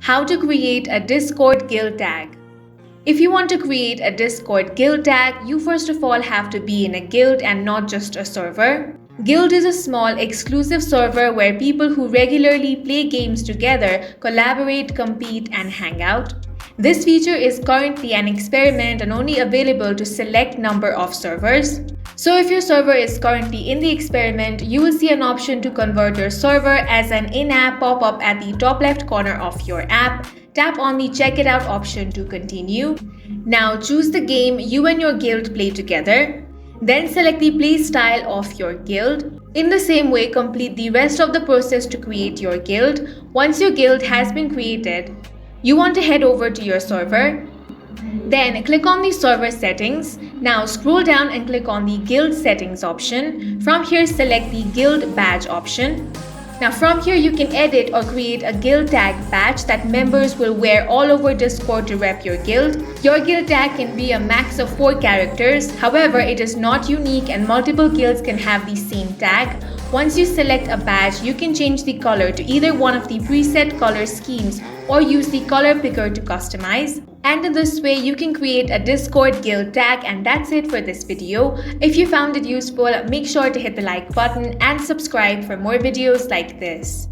How to create a Discord guild tag. If you want to create a Discord guild tag, you first of all have to be in a guild and not just a server. Guild is a small exclusive server where people who regularly play games together collaborate, compete, and hang out. This feature is currently an experiment and only available to select number of servers. So if your server is currently in the experiment, you will see an option to convert your server as an in-app pop-up at the top left corner of your app. Tap on the check it out option to continue. Now choose the game you and your guild play together. Then select the play style of your guild. In the same way, complete the rest of the process to create your guild. Once your guild has been created, you want to head over to your server. Then click on the server settings. Now scroll down and click on the guild settings option. From here, select the guild badge option. Now from here, you can edit or create a guild tag badge that members will wear all over Discord to rep your guild. Your guild tag can be a max of 4 characters. However, it is not unique and multiple guilds can have the same tag. Once you select a badge, you can change the color to either one of the preset color schemes or use the color picker to customize. And in this way, you can create a Discord guild tag. And that's it for this video. If you found it useful, make sure to hit the like button and subscribe for more videos like this.